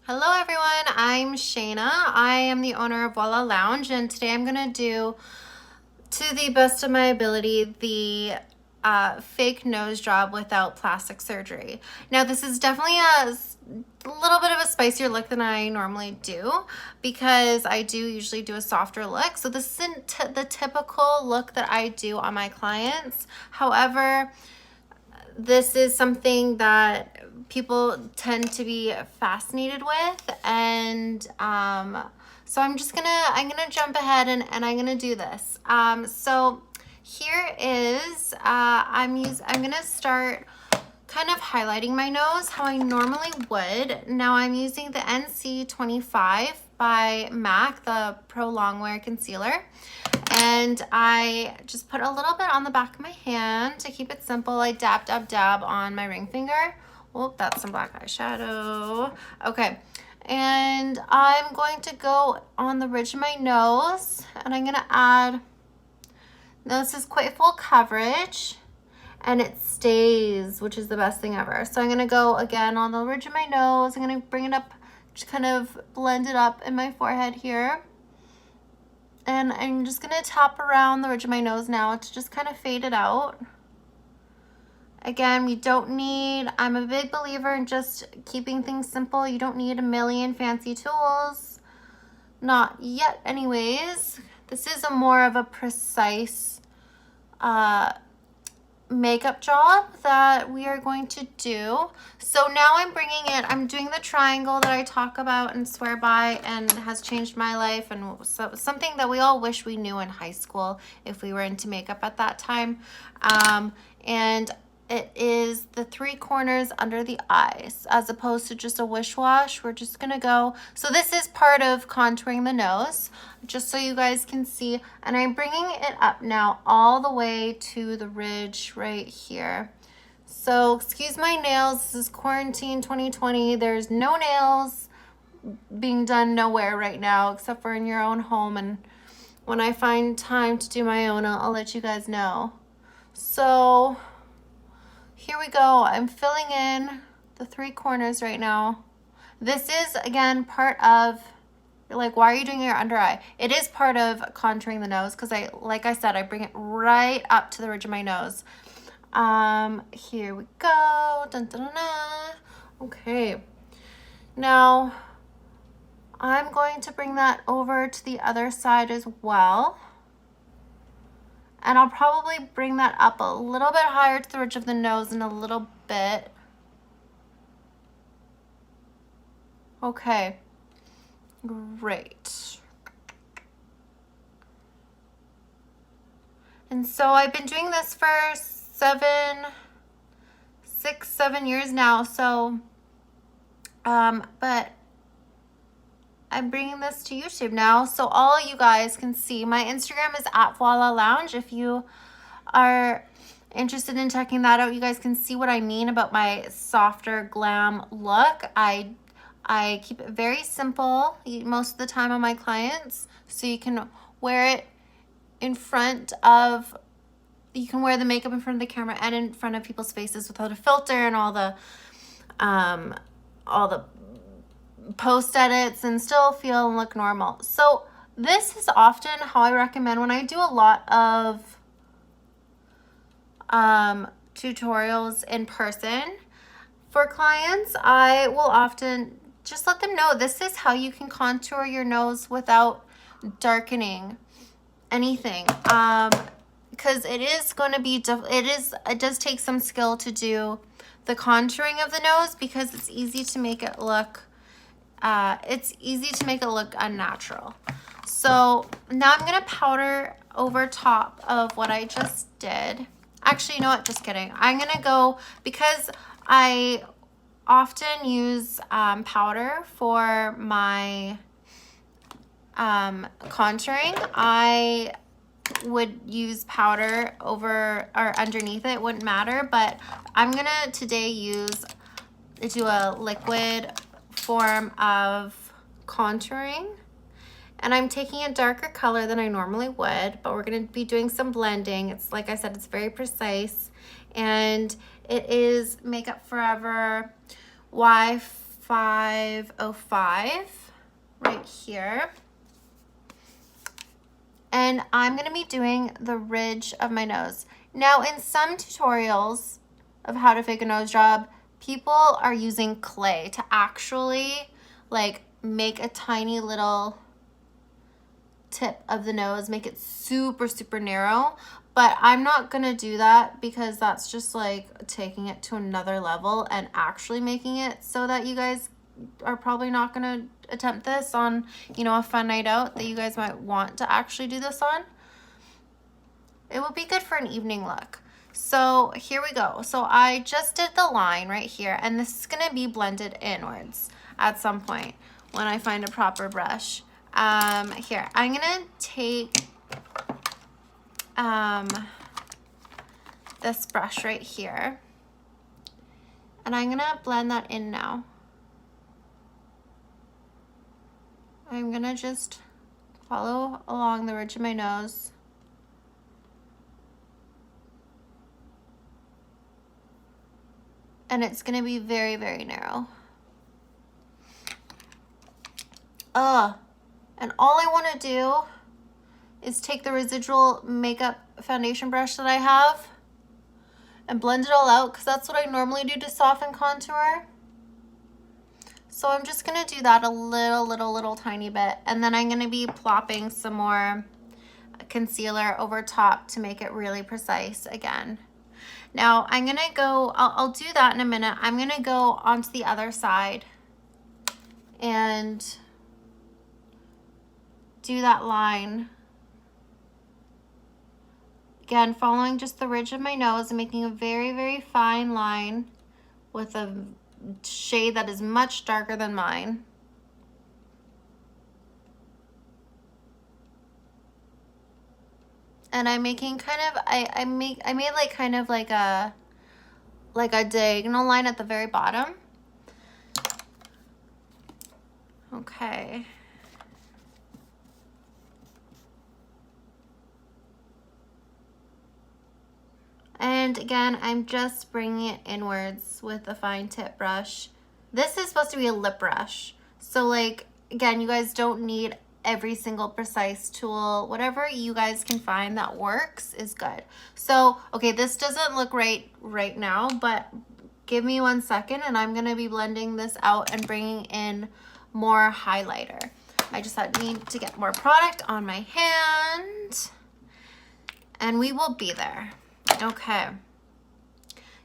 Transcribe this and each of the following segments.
Hello everyone, I'm Shayna. I am the owner of Voila Lounge, and today I'm gonna do, to the best of my ability, the fake nose job without plastic surgery. Now this is definitely a little bit of a spicier look than I normally do because I do usually do a softer look. So this isn't the typical look that I do on my clients. However, this is something that people tend to be fascinated with, and so I'm gonna jump ahead and I'm gonna do this. So here is I'm gonna start kind of highlighting my nose how I normally would. Now I'm using the NC25 by MAC, the Pro Longwear Concealer. And I just put a little bit on the back of my hand to keep it simple. I dab on my ring finger. Oh, that's some black eyeshadow. Okay. And I'm going to go on the ridge of my nose, and I'm going to add, now this is quite full coverage, and it stays, which is the best thing ever. So I'm going to go again on the ridge of my nose. I'm going to bring it up, just kind of blend it up in my forehead here. And I'm just going to tap around the ridge of my nose now to just kind of fade it out. Again, we don't need, I'm a big believer in just keeping things simple. You don't need a million fancy tools. Not yet anyways. This is a more of a precise makeup job that we are going to do. So now I'm doing the triangle that I talk about and swear by and has changed my life, and so something that we all wish we knew in high school if we were into makeup at that time. And it is the 3 corners under the eyes as opposed to just a wish wash. We're just gonna go, so this is part of contouring the nose, just so you guys can see, and I'm bringing it up now all the way to the ridge right here. So excuse my nails, this is quarantine 2020. There's no nails being done nowhere right now except for in your own home, and when I find time to do my own, I'll let you guys know. So here we go. I'm filling in the 3 corners right now. This is, again, part of, like, why are you doing your under eye? It is part of contouring the nose because like I said, I bring it right up to the ridge of my nose. Here we go. Dun, dun, dun, dun. Okay. Now, I'm going to bring that over to the other side as well. And I'll probably bring that up a little bit higher to the ridge of the nose in a little bit. Okay, great. And so I've been doing this for 6, 7 years now. So, but I'm bringing this to YouTube now, so all you guys can see. My Instagram is @Voila Lounge. If you are interested in checking that out, you guys can see what I mean about my softer glam look. I keep it very simple most of the time on my clients, so you can wear it in front of, you can wear the makeup in front of the camera and in front of people's faces without a filter and all the post edits, and still feel and look normal. So this is often how I recommend when I do a lot of tutorials in person for clients. I will often just let them know this is how you can contour your nose without darkening anything, because it is going to be it does take some skill to do the contouring of the nose because it's easy to make it look unnatural. So now I'm gonna powder over top of what I just did. Actually, you know what? Just kidding. I'm gonna go, because I often use powder for my contouring. I would use powder over or underneath it. It wouldn't matter, but I'm gonna today do a liquid form of contouring, and I'm taking a darker color than I normally would, but we're going to be doing some blending. It's, like I said, it's very precise, and it is Makeup Forever Y5 505 right here. And I'm gonna be doing the ridge of my nose. Now, in some tutorials of how to fake a nose job, people are using clay to actually like make a tiny little tip of the nose, make it super, super narrow. But I'm not gonna do that because that's just like taking it to another level and actually making it so that you guys are probably not gonna attempt this on, you know, a fun night out that you guys might want to actually do this on. It would be good for an evening look. So here we go. So I just did the line right here, and this is gonna be blended inwards at some point when I find a proper brush. Here, I'm gonna take this brush right here, and I'm gonna blend that in now. I'm gonna just follow along the ridge of my nose. And it's gonna be very, very narrow. And all I wanna do is take the residual makeup foundation brush that I have and blend it all out, because that's what I normally do to soften contour. So I'm just gonna do that a little tiny bit, and then I'm gonna be plopping some more concealer over top to make it really precise again. Now I'm gonna go, I'll do that in a minute. I'm gonna go onto the other side and do that line. Again, following just the ridge of my nose and making a very, very fine line with a shade that is much darker than mine. And I'm making kind of, I made like kind of like a diagonal line at the very bottom. Okay. And again, I'm just bringing it inwards with a fine tip brush. This is supposed to be a lip brush. So like, again, you guys don't need every single precise tool. Whatever you guys can find that works is good. So, okay, this doesn't look right now, but give me 1 second and I'm gonna be blending this out and bringing in more highlighter. I just need to get more product on my hand and we will be there. Okay.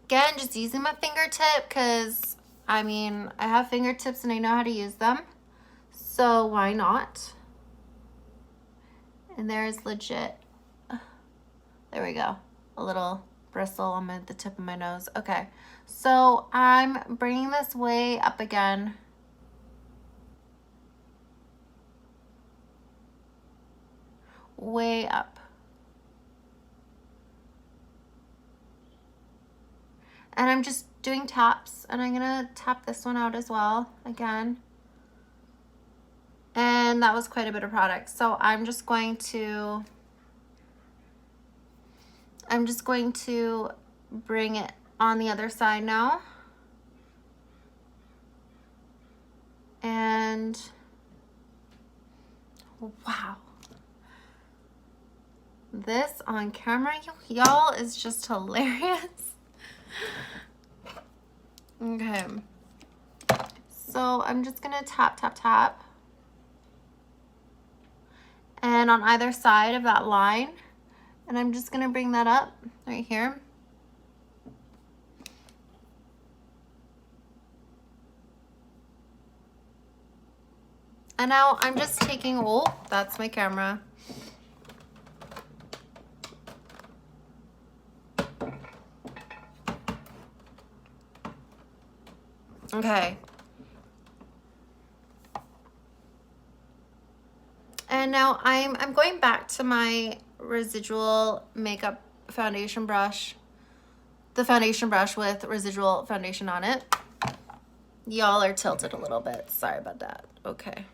Again, just using my fingertip because, I mean, I have fingertips and I know how to use them. So why not? And there's legit, there we go, a little bristle on the tip of my nose. Okay, so I'm bringing this way up again. Way up. And I'm just doing taps, and I'm gonna tap this one out as well, again. And that was quite a bit of product. So I'm just going to bring it on the other side now. And wow. This on camera, y'all, is just hilarious. Okay. So I'm just gonna tap, tap, tap. And on either side of that line, and I'm just gonna bring that up right here. And now I'm just taking, oh, that's my camera. Okay. And now I'm going back to my residual makeup foundation brush, the foundation brush with residual foundation on it. Y'all are tilted a little bit. Sorry about that. Okay.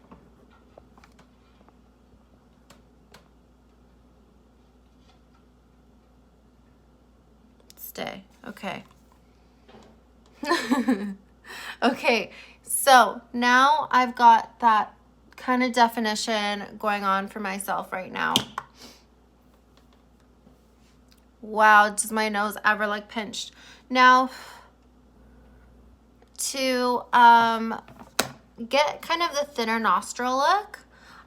Stay. Okay. Okay. So now I've got that kind of definition going on for myself right now. Wow, does my nose ever look pinched? Now, to get kind of the thinner nostril look,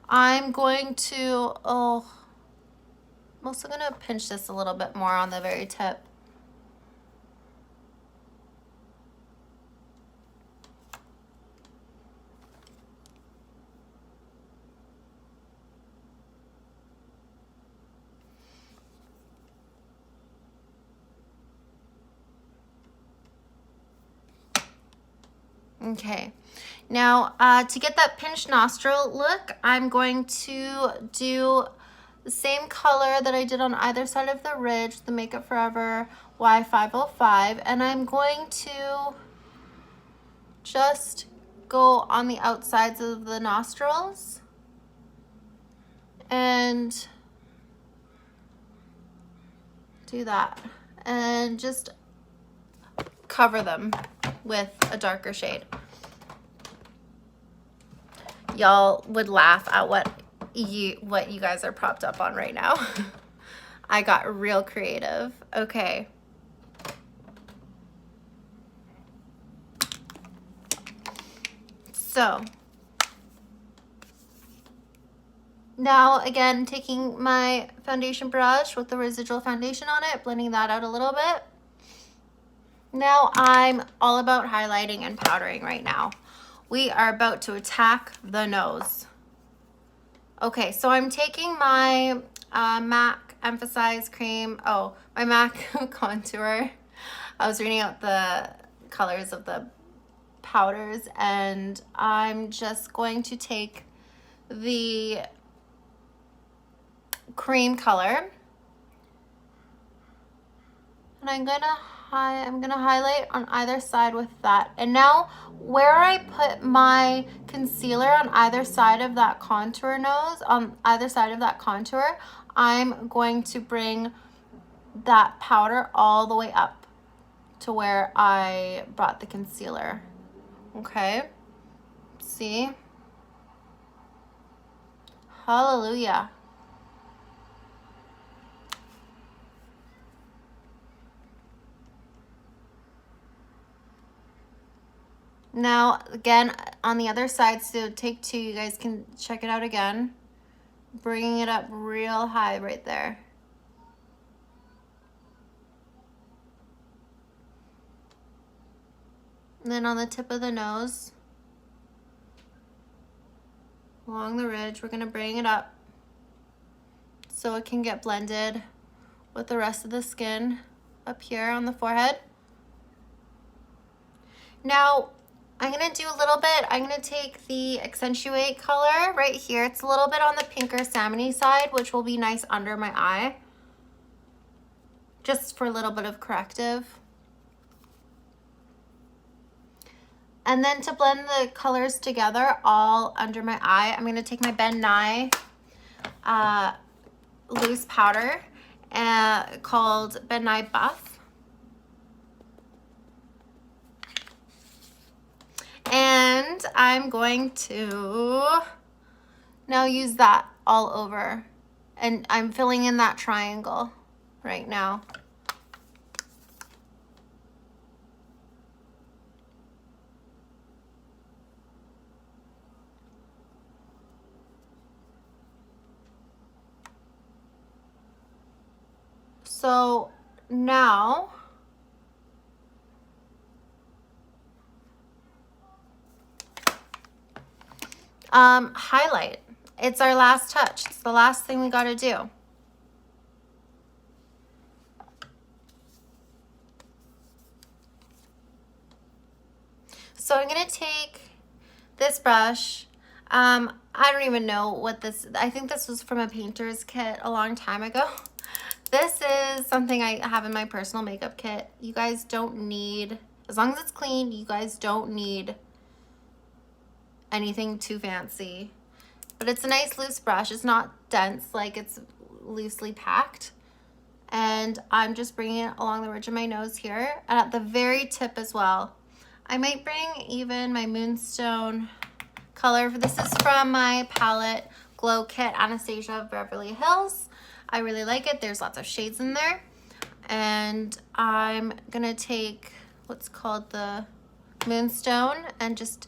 I'm going to, I'm also going to pinch this a little bit more on the very tip. Okay, now to get that pinched nostril look, I'm going to do the same color that I did on either side of the ridge, the Makeup Forever Y505, and I'm going to just go on the outsides of the nostrils and do that, and just cover them with a darker shade. Y'all would laugh at what you guys are propped up on right now. I got real creative. Okay. So now again, taking my foundation brush with the residual foundation on it, blending that out a little bit. Now I'm all about highlighting and powdering right now. We are about to attack the nose. Okay, so I'm taking my MAC Emphasize Cream, my MAC contour. I was reading out the colors of the powders, and I'm just going to take the cream color, and I'm gonna highlight on either side with that. And now where I put my concealer on either side of that contour nose, on either side of that contour, I'm going to bring that powder all the way up to where I brought the concealer. Okay, see? Hallelujah. Now, again, on the other side, so take two, you guys can check it out again. Bringing it up real high right there. And then on the tip of the nose, along the ridge, we're gonna bring it up so it can get blended with the rest of the skin up here on the forehead. Now, I'm gonna do a little bit, I'm gonna take the Accentuate color right here. It's a little bit on the pinker salmony side, which will be nice under my eye, just for a little bit of corrective. And then to blend the colors together all under my eye, I'm gonna take my Ben Nye loose powder called Ben Nye Buff. And I'm going to now use that all over. And I'm filling in that triangle right now. So now highlight. It's our last touch. It's the last thing we got to do. So I'm going to take this brush. I don't even know what this, I think this was from a painter's kit a long time ago. This is something I have in my personal makeup kit. You guys don't need, as long as it's clean, you guys don't need anything too fancy. But it's a nice loose brush. It's not dense, like it's loosely packed. And I'm just bringing it along the ridge of my nose here. And at the very tip as well, I might bring even my Moonstone color. This is from my palette Glow Kit Anastasia of Beverly Hills. I really like it. There's lots of shades in there. And I'm gonna take what's called the Moonstone and just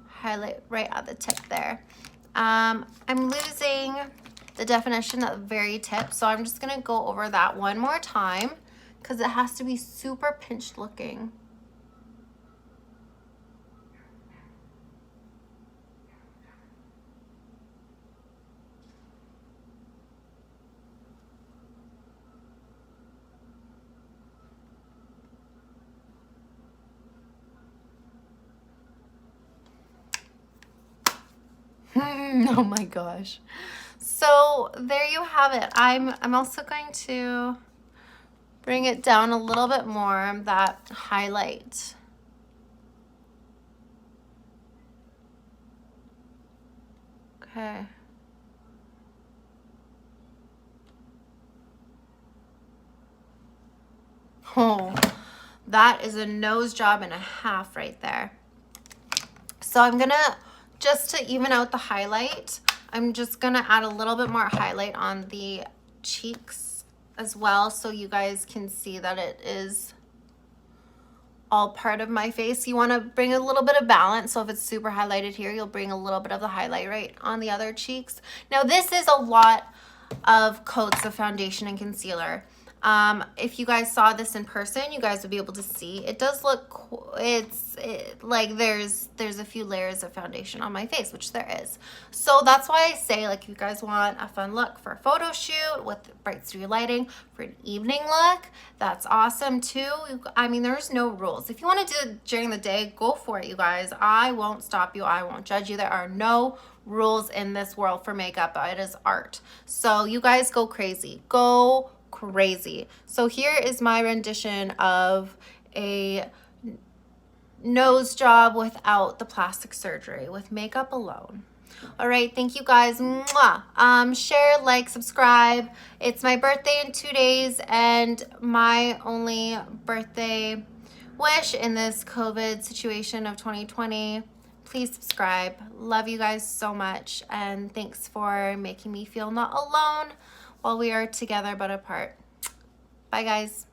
highlight right at the tip there. I'm losing the definition at the very tip, so I'm just gonna go over that one more time because it has to be super pinched looking. Oh my gosh. So there you have it. I'm also going to bring it down a little bit more, that highlight. Okay. Oh, that is a nose job and a half right there. So I'm gonna, just to even out the highlight, I'm just gonna add a little bit more highlight on the cheeks as well, so you guys can see that it is all part of my face. You wanna bring a little bit of balance, so if it's super highlighted here, you'll bring a little bit of the highlight right on the other cheeks. Now this is a lot of coats of foundation and concealer. If you guys saw this in person, you guys would be able to see it does look, like there's a few layers of foundation on my face, which there is. So that's why I say, like, if you guys want a fun look for a photo shoot with bright studio lighting, for an evening look, that's awesome too. I mean, there's no rules. If you want to do it during the day, go for it, you guys. I won't stop you. I won't judge you. There are no rules in this world for makeup. It is art. So you guys go crazy. Go crazy. So here is my rendition of a nose job without the plastic surgery, with makeup alone. All right, thank you guys. Mwah. Share, like, subscribe. It's my birthday in 2 days, and my only birthday wish in this COVID situation of 2020. Please subscribe. Love you guys so much, and thanks for making me feel not alone while we are together but apart. Bye, guys.